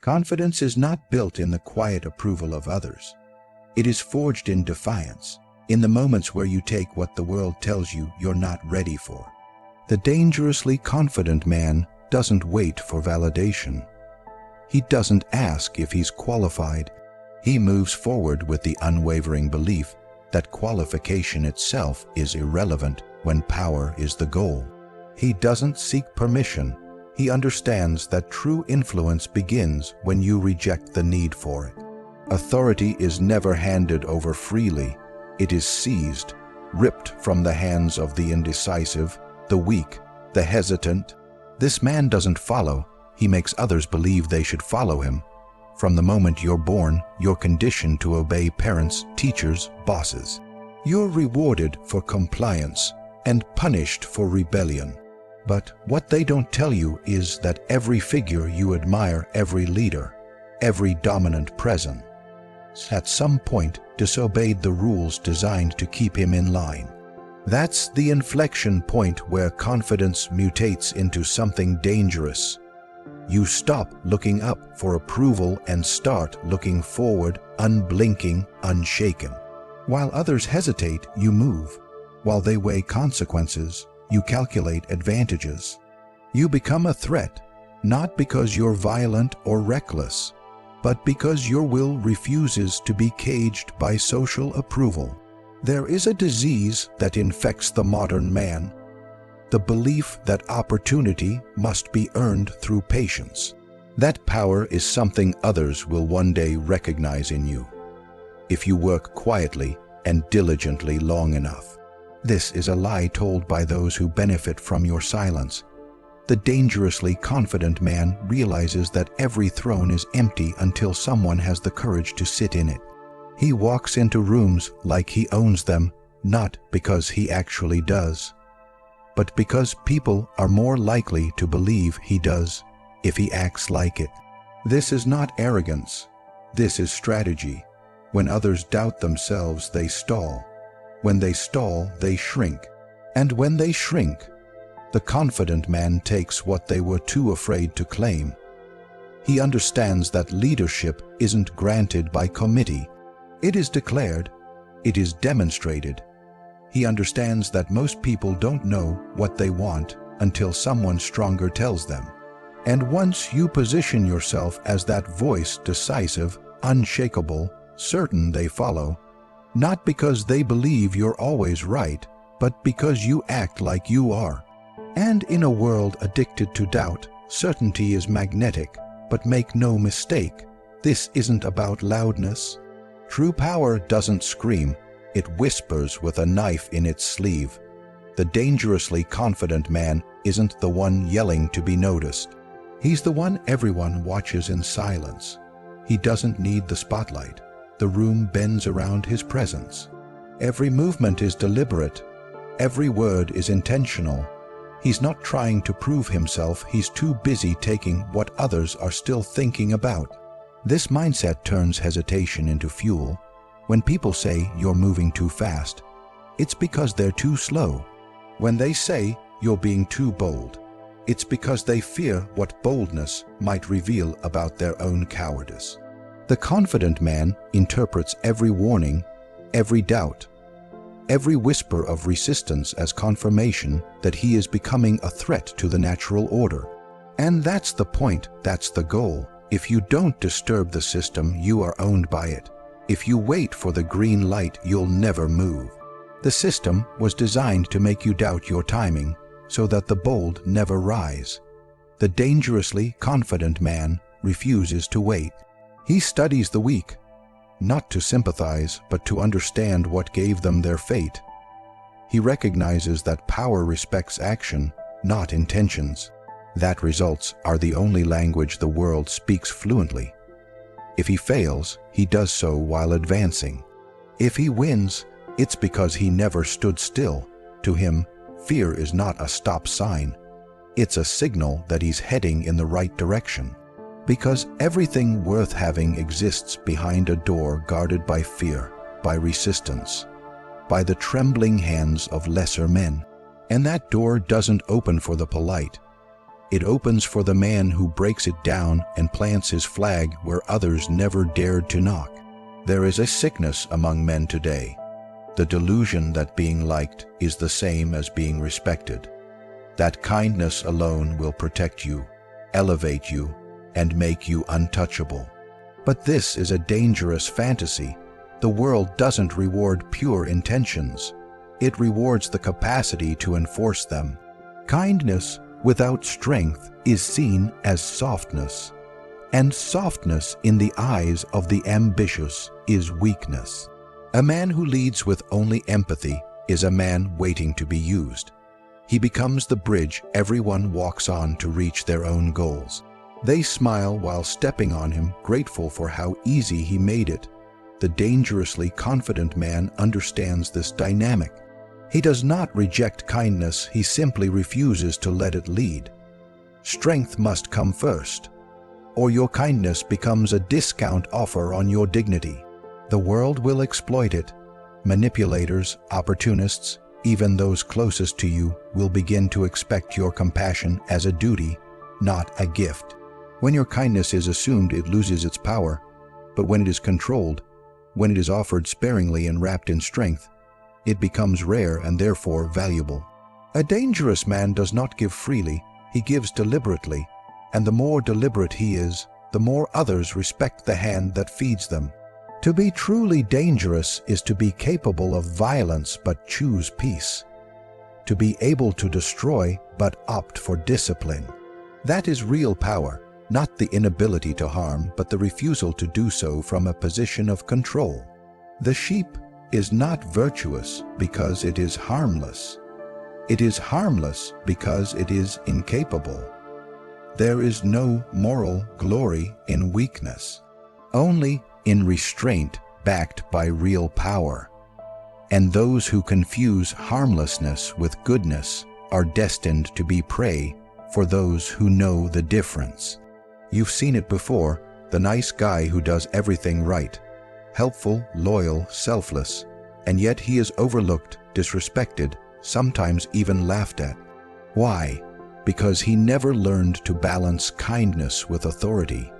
Confidence is not built in the quiet approval of others. It is forged in defiance, in the moments where you take what the world tells you you're not ready for. The dangerously confident man doesn't wait for validation. He doesn't ask if he's qualified. He moves forward with the unwavering belief that qualification itself is irrelevant when power is the goal. He doesn't seek permission. He understands that true influence begins when you reject the need for it. Authority is never handed over freely. It is seized, ripped from the hands of the indecisive, the weak, the hesitant. This man doesn't follow. He makes others believe they should follow him. From the moment you're born, you're conditioned to obey parents, teachers, bosses. You're rewarded for compliance and punished for rebellion. But what they don't tell you is that every figure you admire, every leader, every dominant presence, at some point disobeyed the rules designed to keep him in line. That's the inflection point where confidence mutates into something dangerous. You stop looking up for approval and start looking forward, unblinking, unshaken. While others hesitate, you move. While they weigh consequences, you calculate advantages. You become a threat, not because you're violent or reckless, but because your will refuses to be caged by social approval. There is a disease that infects the modern man, the belief that opportunity must be earned through patience. That power is something others will one day recognize in you, if you work quietly and diligently long enough. This is a lie told by those who benefit from your silence. The dangerously confident man realizes that every throne is empty until someone has the courage to sit in it. He walks into rooms like he owns them, not because he actually does, but because people are more likely to believe he does if he acts like it. This is not arrogance. This is strategy. When others doubt themselves, they stall. When they stall, they shrink. And when they shrink, the confident man takes what they were too afraid to claim. He understands that leadership isn't granted by committee. It is declared. It is demonstrated. He understands that most people don't know what they want until someone stronger tells them. And once you position yourself as that voice, decisive, unshakable, certain they follow, not because they believe you're always right, but because you act like you are. And in a world addicted to doubt, certainty is magnetic, but make no mistake, this isn't about loudness. True power doesn't scream, it whispers with a knife in its sleeve. The dangerously confident man isn't the one yelling to be noticed. He's the one everyone watches in silence. He doesn't need the spotlight. The room bends around his presence. Every movement is deliberate. Every word is intentional. He's not trying to prove himself. He's too busy taking what others are still thinking about. This mindset turns hesitation into fuel. When people say you're moving too fast, it's because they're too slow. When they say you're being too bold, it's because they fear what boldness might reveal about their own cowardice. The confident man interprets every warning, every doubt, every whisper of resistance as confirmation that he is becoming a threat to the natural order. And that's the point, that's the goal. If you don't disturb the system, you are owned by it. If you wait for the green light, you'll never move. The system was designed to make you doubt your timing, so that the bold never rise. The dangerously confident man refuses to wait. He studies the weak, not to sympathize, but to understand what gave them their fate. He recognizes that power respects action, not intentions. That results are the only language the world speaks fluently. If he fails, he does so while advancing. If he wins, it's because he never stood still. To him, fear is not a stop sign. It's a signal that he's heading in the right direction. Because everything worth having exists behind a door guarded by fear, by resistance, by the trembling hands of lesser men. And that door doesn't open for the polite. It opens for the man who breaks it down and plants his flag where others never dared to knock. There is a sickness among men today, the delusion that being liked is the same as being respected, that kindness alone will protect you, elevate you, and make you untouchable. But this is a dangerous fantasy. The world doesn't reward pure intentions. It rewards the capacity to enforce them. Kindness without strength is seen as softness, and softness in the eyes of the ambitious is weakness. A man who leads with only empathy is a man waiting to be used. He becomes the bridge everyone walks on to reach their own goals. They smile while stepping on him, grateful for how easy he made it. The dangerously confident man understands this dynamic. He does not reject kindness, he simply refuses to let it lead. Strength must come first, or your kindness becomes a discount offer on your dignity. The world will exploit it. Manipulators, opportunists, even those closest to you will begin to expect your compassion as a duty, not a gift. When your kindness is assumed, it loses its power, but when it is controlled, when it is offered sparingly and wrapped in strength, it becomes rare and therefore valuable. A dangerous man does not give freely, he gives deliberately, and the more deliberate he is, the more others respect the hand that feeds them. To be truly dangerous is to be capable of violence but choose peace, to be able to destroy but opt for discipline. That is real power. Not the inability to harm, but the refusal to do so from a position of control. The sheep is not virtuous because it is harmless. It is harmless because it is incapable. There is no moral glory in weakness, only in restraint backed by real power. And those who confuse harmlessness with goodness are destined to be prey for those who know the difference. You've seen it before, the nice guy who does everything right, helpful, loyal, selfless, and yet he is overlooked, disrespected, sometimes even laughed at. Why? Because he never learned to balance kindness with authority.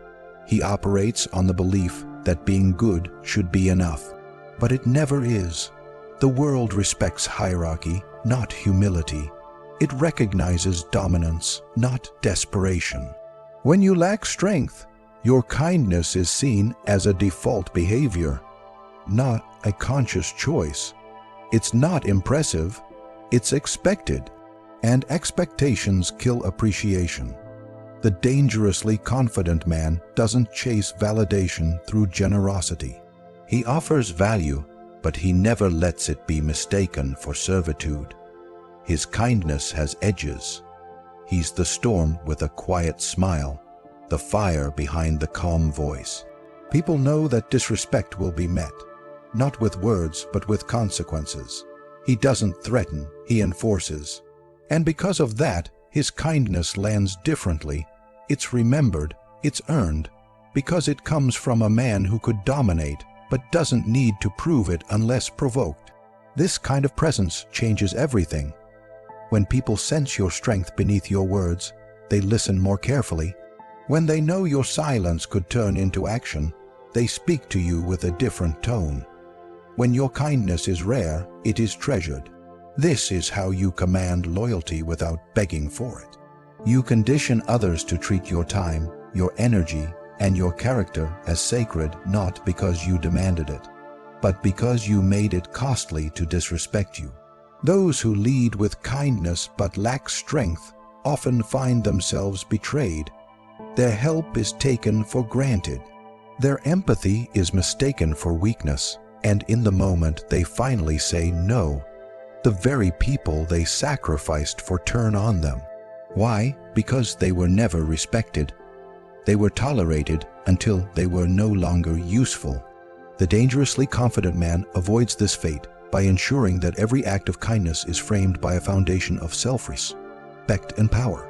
He operates on the belief that being good should be enough, but it never is. The world respects hierarchy, not humility. It recognizes dominance, not desperation. When you lack strength, your kindness is seen as a default behavior, not a conscious choice. It's not impressive, it's expected, and expectations kill appreciation. The dangerously confident man doesn't chase validation through generosity. He offers value, but he never lets it be mistaken for servitude. His kindness has edges. He's the storm with a quiet smile, the fire behind the calm voice. People know that disrespect will be met, not with words but with consequences. He doesn't threaten, he enforces. And because of that, his kindness lands differently. It's remembered, it's earned, because it comes from a man who could dominate but doesn't need to prove it unless provoked. This kind of presence changes everything. When people sense your strength beneath your words, they listen more carefully. When they know your silence could turn into action, they speak to you with a different tone. When your kindness is rare, it is treasured. This is how you command loyalty without begging for it. You condition others to treat your time, your energy, and your character as sacred not because you demanded it, but because you made it costly to disrespect you. Those who lead with kindness but lack strength often find themselves betrayed. Their help is taken for granted. Their empathy is mistaken for weakness, and in the moment they finally say no. The very people they sacrificed for turn on them. Why? Because they were never respected. They were tolerated until they were no longer useful. The dangerously confident man avoids this fate by ensuring that every act of kindness is framed by a foundation of self-respect and power.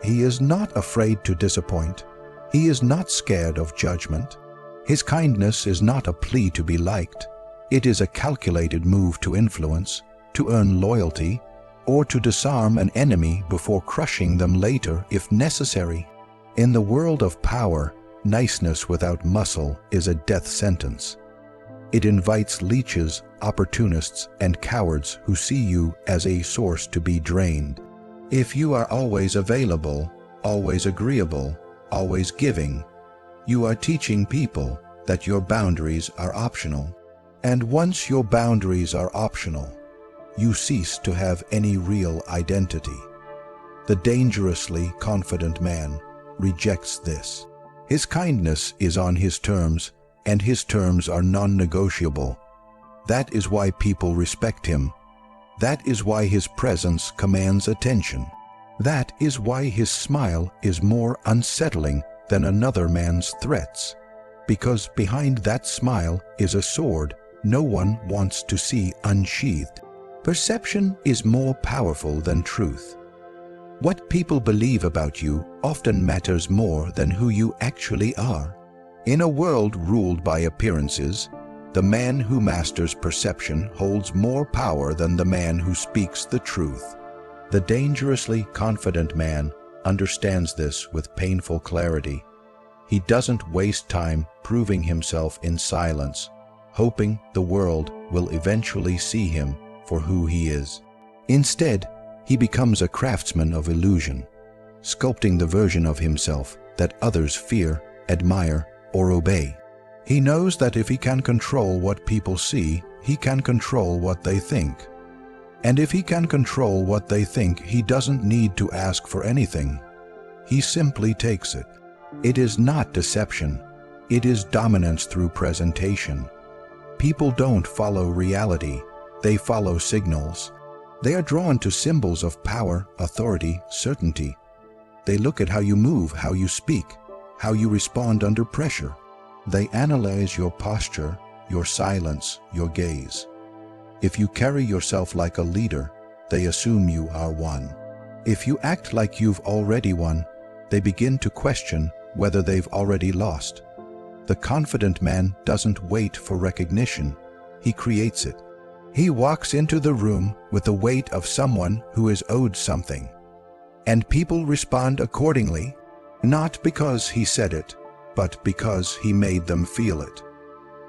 He is not afraid to disappoint. He is not scared of judgment. His kindness is not a plea to be liked. It is a calculated move to influence, to earn loyalty, or to disarm an enemy before crushing them later if necessary. In the world of power, niceness without muscle is a death sentence. It invites leeches, opportunists, and cowards who see you as a source to be drained. If you are always available, always agreeable, always giving, you are teaching people that your boundaries are optional. And once your boundaries are optional, you cease to have any real identity. The dangerously confident man rejects this. His kindness is on his terms, and his terms are non-negotiable. That is why people respect him. That is why his presence commands attention. That is why his smile is more unsettling than another man's threats. Because behind that smile is a sword no one wants to see unsheathed. Perception is more powerful than truth. What people believe about you often matters more than who you actually are. In a world ruled by appearances, the man who masters perception holds more power than the man who speaks the truth. The dangerously confident man understands this with painful clarity. He doesn't waste time proving himself in silence, hoping the world will eventually see him for who he is. Instead, he becomes a craftsman of illusion, sculpting the version of himself that others fear, admire, or obey. He knows that if he can control what people see, he can control what they think. And if he can control what they think, he doesn't need to ask for anything. He simply takes it. It is not deception. It is dominance through presentation. People don't follow reality. They follow signals. They are drawn to symbols of power, authority, certainty. They look at how you move, how you speak, how you respond under pressure. They analyze your posture, your silence, your gaze. If you carry yourself like a leader, they assume you are one. If you act like you've already won, they begin to question whether they've already lost. The confident man doesn't wait for recognition. He creates it. He walks into the room with the weight of someone who is owed something. And people respond accordingly, not because he said it, but because he made them feel it.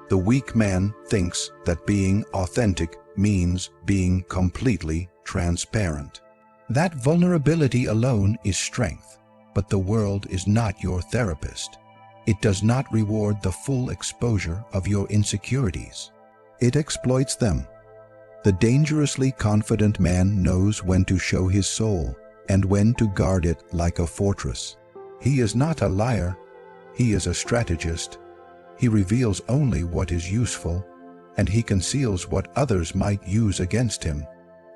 The weak man thinks that being authentic means being completely transparent. That vulnerability alone is strength, but the world is not your therapist. It does not reward the full exposure of your insecurities. It exploits them. The dangerously confident man knows when to show his soul and when to guard it like a fortress. He is not a liar. He is a strategist. He reveals only what is useful, and he conceals what others might use against him.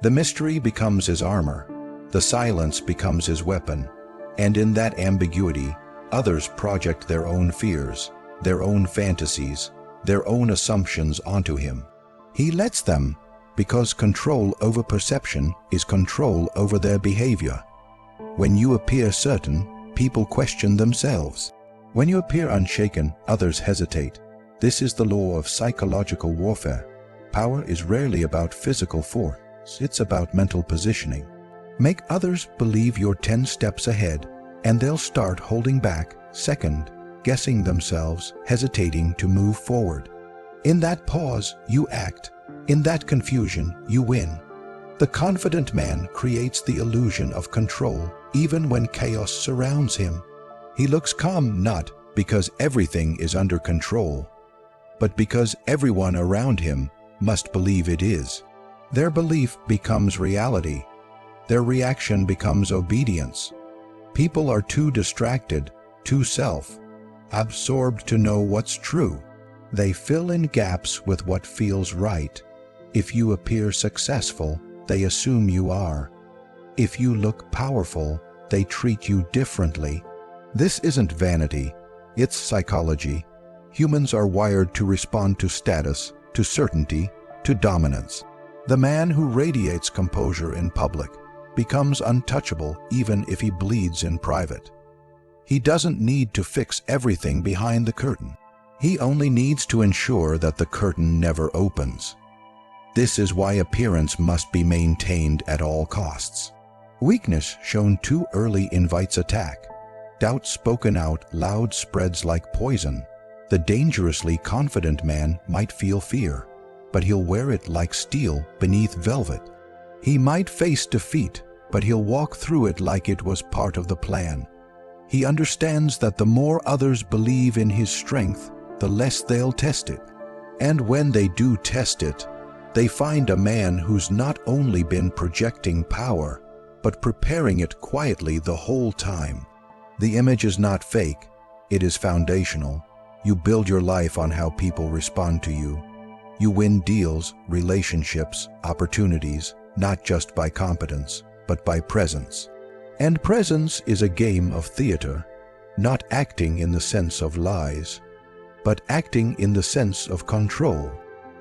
The mystery becomes his armor. The silence becomes his weapon. And in that ambiguity, others project their own fears, their own fantasies, their own assumptions onto him. He lets them, because control over perception is control over their behavior. When you appear certain, people question themselves. When you appear unshaken, others hesitate. This is the law of psychological warfare. Power is rarely about physical force. It's about mental positioning. Make others believe you're 10 steps ahead, and they'll start holding back, second, guessing themselves, hesitating to move forward. In that pause, you act. In that confusion, you win. The confident man creates the illusion of control even when chaos surrounds him. He looks calm not because everything is under control, but because everyone around him must believe it is. Their belief becomes reality. Their reaction becomes obedience. People are too distracted, too self-absorbed to know what's true. They fill in gaps with what feels right. If you appear successful, they assume you are. If you look powerful, they treat you differently. This isn't vanity, it's psychology. Humans are wired to respond to status, to certainty, to dominance. The man who radiates composure in public becomes untouchable even if he bleeds in private. He doesn't need to fix everything behind the curtain. He only needs to ensure that the curtain never opens. This is why appearance must be maintained at all costs. Weakness shown too early invites attack. Doubt spoken out loud spreads like poison. The dangerously confident man might feel fear, but he'll wear it like steel beneath velvet. He might face defeat, but he'll walk through it like it was part of the plan. He understands that the more others believe in his strength, the less they'll test it. And when they do test it, they find a man who's not only been projecting power, but preparing it quietly the whole time. The image is not fake, it is foundational. You build your life on how people respond to you. You win deals, relationships, opportunities, not just by competence, but by presence. And presence is a game of theater, not acting in the sense of lies, but acting in the sense of control.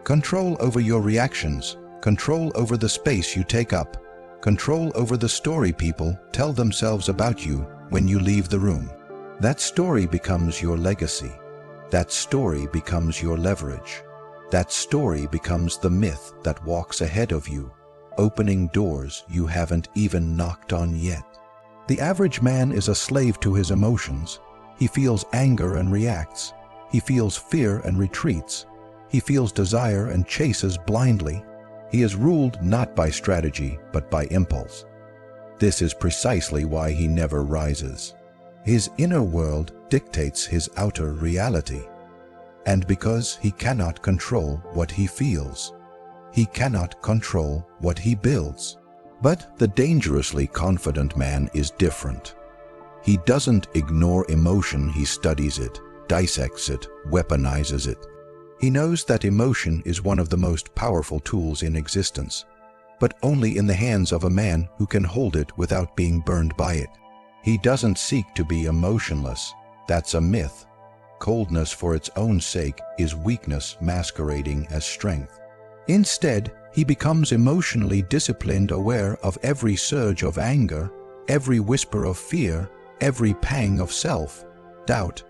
Control over your reactions, control over the space you take up, control over the story people tell themselves about you when you leave the room. That story becomes your legacy. That story becomes your leverage. That story becomes the myth that walks ahead of you, opening doors you haven't even knocked on yet. The average man is a slave to his emotions. He feels anger and reacts. He feels fear and retreats. He feels desire and chases blindly. He is ruled not by strategy, but by impulse. This is precisely why he never rises. His inner world dictates his outer reality. And because he cannot control what he feels, he cannot control what he builds. But the dangerously confident man is different. He doesn't ignore emotion, he studies it, dissects it, weaponizes it. He knows that emotion is one of the most powerful tools in existence, but only in the hands of a man who can hold it without being burned by it. He doesn't seek to be emotionless. That's a myth. Coldness for its own sake is weakness masquerading as strength. Instead, he becomes emotionally disciplined, aware of every surge of anger, every whisper of fear, every pang of self-doubt,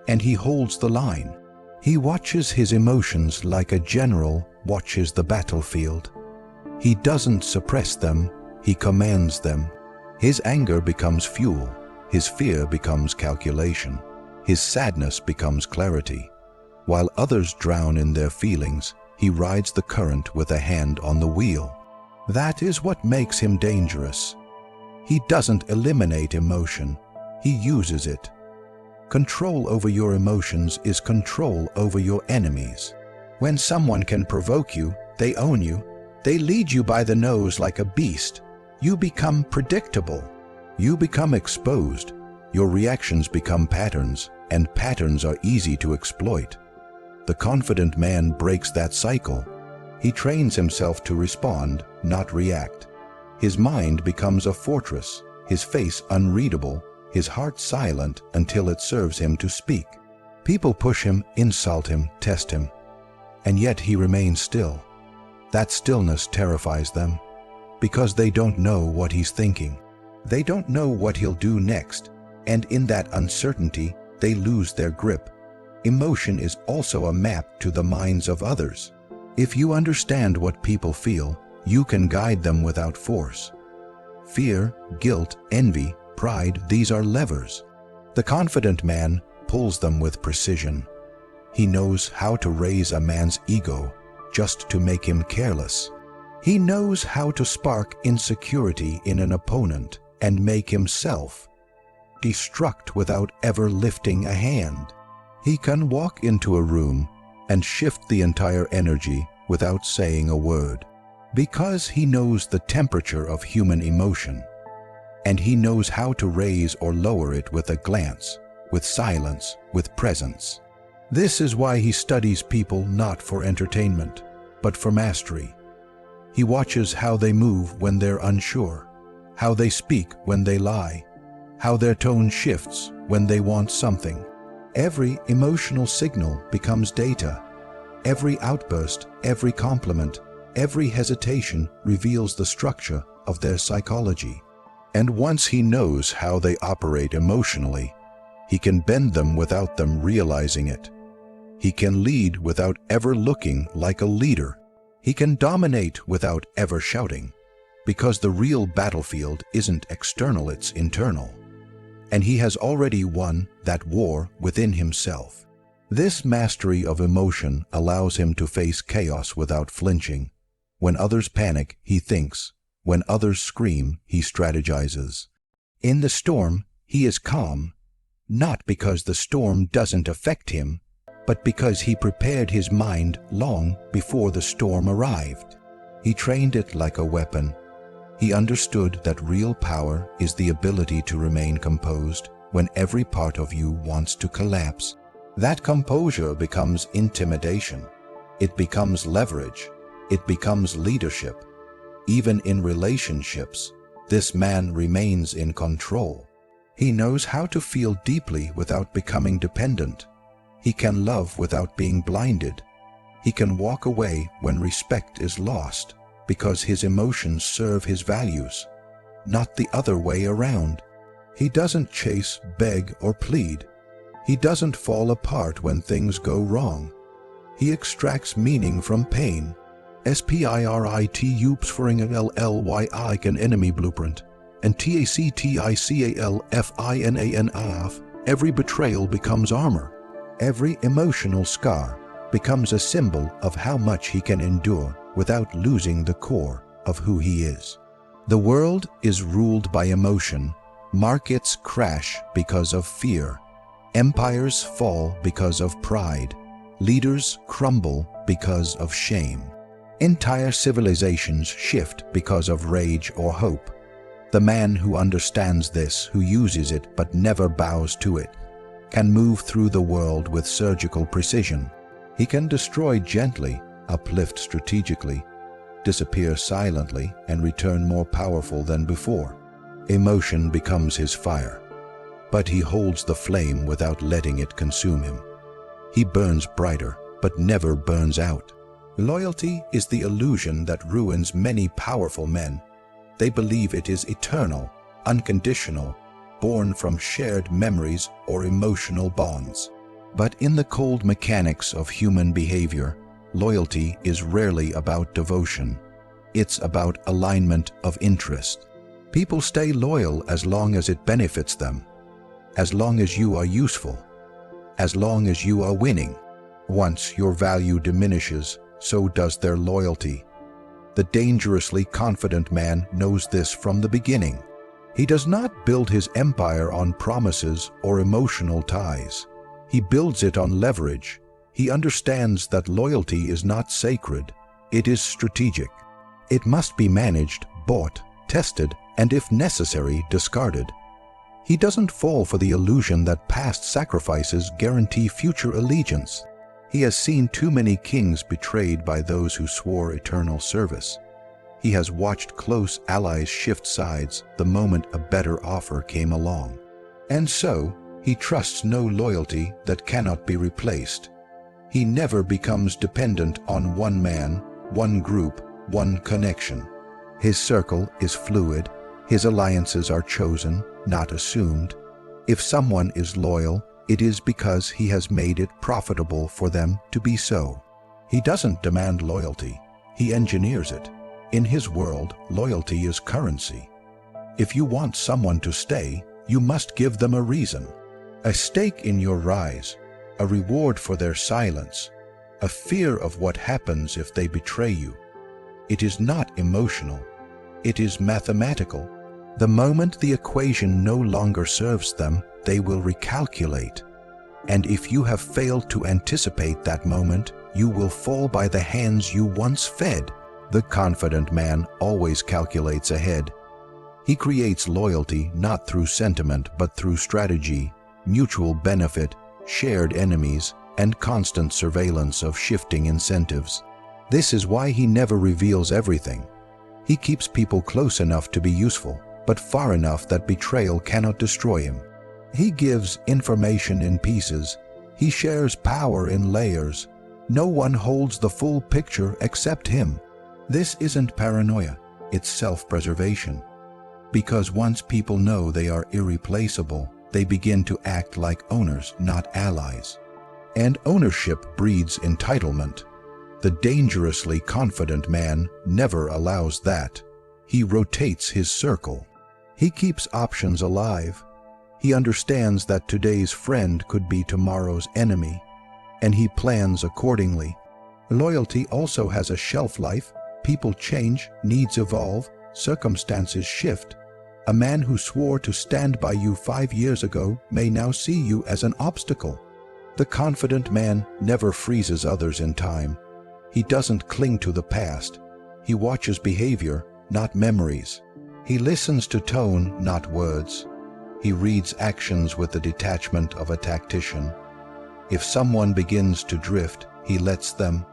and he holds the line. He watches his emotions like a general watches the battlefield. He doesn't suppress them, he commands them. His anger becomes fuel, his fear becomes calculation, his sadness becomes clarity. While others drown in their feelings, he rides the current with a hand on the wheel. That is what makes him dangerous. He doesn't eliminate emotion, he uses it. Control over your emotions is control over your enemies. When someone can provoke you, they own you. They lead you by the nose like a beast. You become predictable. You become exposed. Your reactions become patterns, and patterns are easy to exploit. The confident man breaks that cycle. He trains himself to respond, not react. His mind becomes a fortress, his face unreadable, his heart silent until it serves him to speak. People push him, insult him, test him, and yet he remains still. That stillness terrifies them, because they don't know what he's thinking. They don't know what he'll do next, and in that uncertainty, they lose their grip. Emotion is also a map to the minds of others. If you understand what people feel, you can guide them without force. Fear, guilt, envy, pride, these are levers. The confident man pulls them with precision. He knows how to raise a man's ego just to make him careless. He knows how to spark insecurity in an opponent and make himself destruct without ever lifting a hand. He can walk into a room and shift the entire energy without saying a word, because he knows the temperature of human emotion. And he knows how to raise or lower it with a glance, with silence, with presence. This is why he studies people not for entertainment, but for mastery. He watches how they move when they're unsure, how they speak when they lie, how their tone shifts when they want something. Every emotional signal becomes data. Every outburst, every compliment, every hesitation reveals the structure of their psychology. And once he knows how they operate emotionally, he can bend them without them realizing it. He can lead without ever looking like a leader. He can dominate without ever shouting, because the real battlefield isn't external, it's internal. And he has already won that war within himself. This mastery of emotion allows him to face chaos without flinching. When others panic, he thinks. When others scream, he strategizes. In the storm, he is calm, not because the storm doesn't affect him, but because he prepared his mind long before the storm arrived. He trained it like a weapon. He understood that real power is the ability to remain composed when every part of you wants to collapse. That composure becomes intimidation. It becomes leverage. It becomes leadership. Even in relationships, this man remains in control. He knows how to feel deeply without becoming dependent. He can love without being blinded. He can walk away when respect is lost, because his emotions serve his values, not the other way around. He doesn't chase, beg, or plead. He doesn't fall apart when things go wrong. He extracts meaning from pain. SPIRIT UPSFORING can enemy blueprint, and TACTICALFINANAF. Every betrayal becomes armor. Every emotional scar becomes a symbol of how much he can endure without losing the core of who he is. The world is ruled by emotion. Markets crash because of fear. Empires fall because of pride. Leaders crumble because of shame. Entire civilizations shift because of rage or hope. The man who understands this, who uses it but never bows to it, can move through the world with surgical precision. He can destroy gently, uplift strategically, disappear silently, and return more powerful than before. Emotion becomes his fire, but he holds the flame without letting it consume him. He burns brighter, but never burns out. Loyalty is the illusion that ruins many powerful men. They believe it is eternal, unconditional, born from shared memories or emotional bonds. But in the cold mechanics of human behavior, loyalty is rarely about devotion. It's about alignment of interest. People stay loyal as long as it benefits them, as long as you are useful, as long as you are winning. Once your value diminishes, so does their loyalty. The dangerously confident man knows this from the beginning. He does not build his empire on promises or emotional ties. He builds it on leverage. He understands that loyalty is not sacred. It is strategic. It must be managed, bought, tested, and if necessary, discarded. He doesn't fall for the illusion that past sacrifices guarantee future allegiance. He has seen too many kings betrayed by those who swore eternal service. He has watched close allies shift sides the moment a better offer came along. And so, he trusts no loyalty that cannot be replaced. He never becomes dependent on one man, one group, one connection. His circle is fluid. His alliances are chosen, not assumed. If someone is loyal, it is because he has made it profitable for them to be so. He doesn't demand loyalty. He engineers it. In his world, loyalty is currency. If you want someone to stay, you must give them a reason. A stake in your rise, a reward for their silence, a fear of what happens if they betray you. It is not emotional. It is mathematical. The moment the equation no longer serves them, they will recalculate. And if you have failed to anticipate that moment, you will fall by the hands you once fed. The confident man always calculates ahead. He creates loyalty not through sentiment but through strategy, mutual benefit, shared enemies, and constant surveillance of shifting incentives. This is why he never reveals everything. He keeps people close enough to be useful, but far enough that betrayal cannot destroy him. He gives information in pieces. He shares power in layers. No one holds the full picture except him. This isn't paranoia, it's self-preservation. Because once people know they are irreplaceable, they begin to act like owners, not allies. And ownership breeds entitlement. The dangerously confident man never allows that. He rotates his circle. He keeps options alive. He understands that today's friend could be tomorrow's enemy, and he plans accordingly. Loyalty also has a shelf life. People change, needs evolve, circumstances shift. A man who swore to stand by you 5 years ago may now see you as an obstacle. The confident man never freezes others in time. He doesn't cling to the past. He watches behavior, not memories. He listens to tone, not words. He reads actions with the detachment of a tactician. If someone begins to drift, he lets them.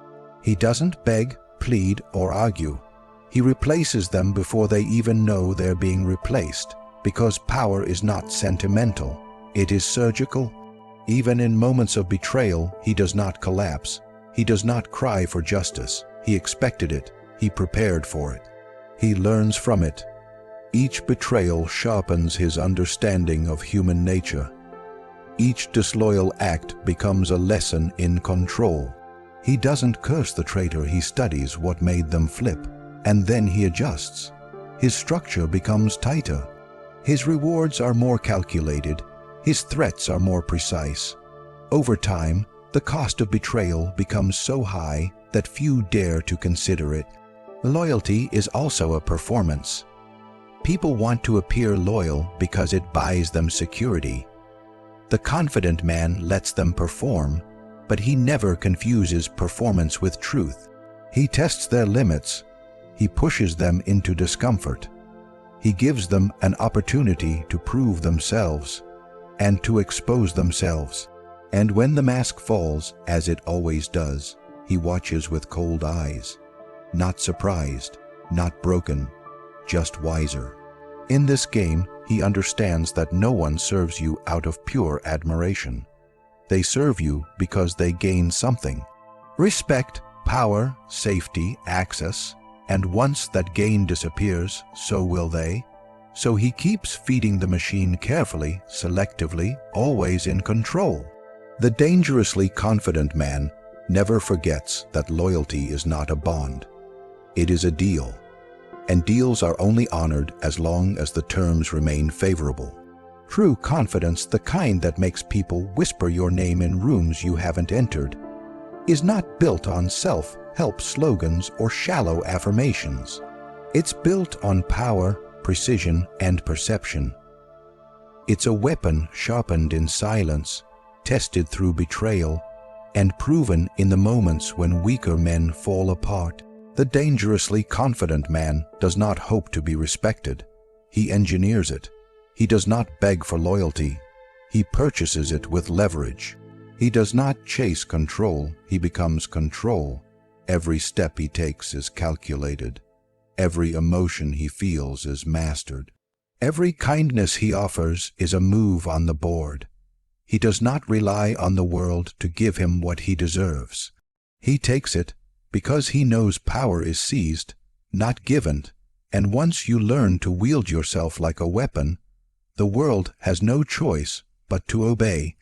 He doesn't beg, plead, or argue. He replaces them before they even know they're being replaced, because power is not sentimental. It is surgical. Even in moments of betrayal, he does not collapse. He does not cry for justice. He expected it. He prepared for it. He learns from it. Each betrayal sharpens his understanding of human nature. Each disloyal act becomes a lesson in control. He doesn't curse the traitor, he studies what made them flip, and then he adjusts. His structure becomes tighter. His rewards are more calculated. His threats are more precise. Over time, the cost of betrayal becomes so high that few dare to consider it. Loyalty is also a performance. People want to appear loyal because it buys them security. The confident man lets them perform, but he never confuses performance with truth. He tests their limits. He pushes them into discomfort. He gives them an opportunity to prove themselves and to expose themselves. And when the mask falls, as it always does, he watches with cold eyes. Not surprised, not broken, just wiser. In this game, he understands that no one serves you out of pure admiration. They serve you because they gain something. Respect, power, safety, access, and once that gain disappears, so will they. So he keeps feeding the machine carefully, selectively, always in control. The dangerously confident man never forgets that loyalty is not a bond. It is a deal, and deals are only honored as long as the terms remain favorable. True confidence, the kind that makes people whisper your name in rooms you haven't entered, is not built on self-help slogans or shallow affirmations. It's built on power, precision, and perception. It's a weapon sharpened in silence, tested through betrayal, and proven in the moments when weaker men fall apart. The dangerously confident man does not hope to be respected. He engineers it. He does not beg for loyalty. He purchases it with leverage. He does not chase control. He becomes control. Every step he takes is calculated. Every emotion he feels is mastered. Every kindness he offers is a move on the board. He does not rely on the world to give him what he deserves. He takes it because he knows power is seized, not given, and once you learn to wield yourself like a weapon, the world has no choice but to obey.